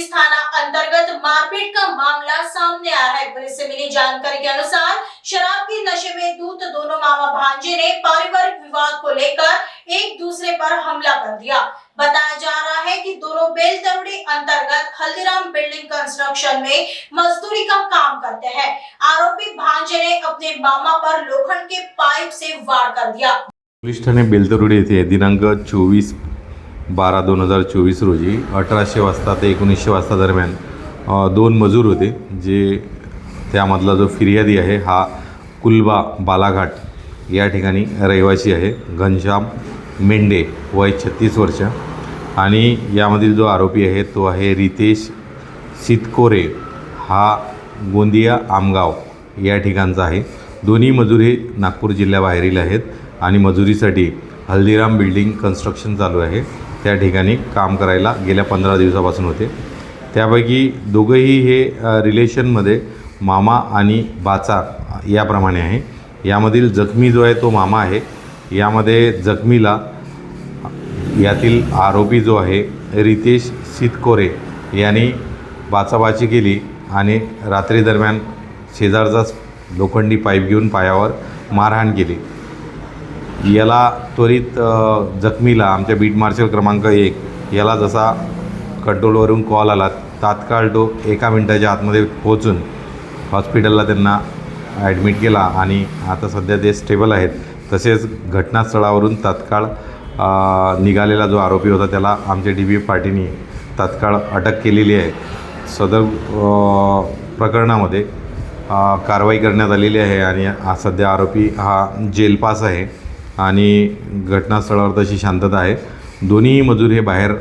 Police थाना अंतर्गत मारपीट का मामला सामने आया है। पुलिस से मिली जानकारी के अनुसार शराब के नशे में धुत दोनों मामा भांजे ने पारिवारिक विवाद को लेकर एक दूसरे पर हमला कर दिया। बताया जा रहा है कि दोनों बेलतरोड़ी अंतर्गत हल्दीराम बिल्डिंग कंस्ट्रक्शन में मजदूरी का काम करते हैं। आरोपी भांजे ने अपने मामा पर लोखंड के पाइप से वार कर दिया। पोलीस ठाणे बेलतरोडी येथे दिनांक 24/12/2024 रोजी 1800 वाजता ते 1900 वाजता दरम्यान दोन मजूर होते, जे त्यामधला जो फिर्यादी आहे हा कुलबा बालाघाट या ठिकाणी रहिवासी आहे, घनश्याम मेंढे वय 36 वर्ष, आणि यामधील जो आरोपी आहे तो आहे रितेश सितकोरे, हा गोंदिया आमगाव या ठिकाणचा आहे। दोन्ही मजूर हे नागपूर जिल्ह्याबाहेरील आहेत आणि मजुरीसाठी हल्दीराम बिल्डिंग कन्स्ट्रक्शन चालू आहे त्या ठिकाणी काम करायला गेल्या 15 दिवसापासून होते। त्यापैकी दोघंही हे रिलेशनमध्ये मामा आणि बाचा याप्रमाणे आहे। यामधील जखमी जो आहे तो मामा आहे। यामध्ये जखमीला यातील आरोपी जो आहे रितेश सितकोरे यांनी बाचाबाची केली आणि रात्री दरम्यान शेजारचाच लोखंडी पाईप घेऊन पायावर मारहाण केली। याला त्वरित जखमीला आमच्या बीट मार्शल क्रमांक 1 याला जसा कंट्रोलवरून कॉल आला, तात्काळ तो 1 मिनिटाच्या आतमध्ये पोहोचून हॉस्पिटलला त्यांना ॲडमिट केला आणि आता सध्या ते स्टेबल आहेत। तसेच घटनास्थळावरून तात्काळ निघालेला जो आरोपी होता त्याला आमच्या DBF पार्टीने तात्काळ अटक केलेली आहे। सदर प्रकरणामध्ये कारवाई करण्यात आलेली आहे आणि सध्या आरोपी हा जेल पास आहे आणि घटनास्थळावर तशी शांतता आहे। दोन्ही मजूर हे बाहेर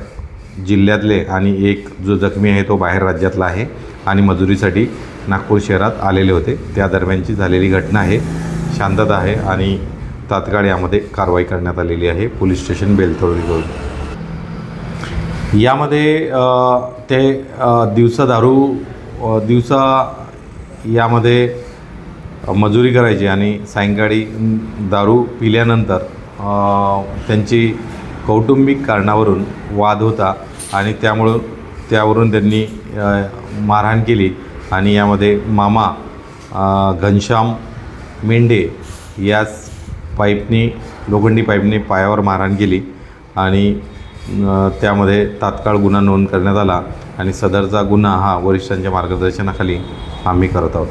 जिल्ह्यातले आणि एक जो जखमी आहे तो बाहेर राज्यातला आहे आणि मजुरीसाठी नागपूर शहरात आलेले होते। त्या दरम्यानची झालेली घटना आहे, शांतता आहे आणि तात्काळ यामध्ये कारवाई करण्यात आलेली आहे पोलीस स्टेशन बेलतरोडीकडून। यामध्ये ते दिवसा यामध्ये मजुरी करायची आणि सायंकाळी दारू पिल्यानंतर त्यांची कौटुंबिक कारणावरून वाद होता आणि त्यावरून त्यांनी मारहाण केली आणि यामध्ये मामा घनश्याम मेंढे याच लोखंडी पाईपने पायावर मारहाण केली आणि त्यामध्ये तात्काळ गुन्हा नोंद करण्यात आला आणि सदरचा गुन्हा हा वरिष्ठांच्या मार्गदर्शनाखाली आम्ही करत आहोत।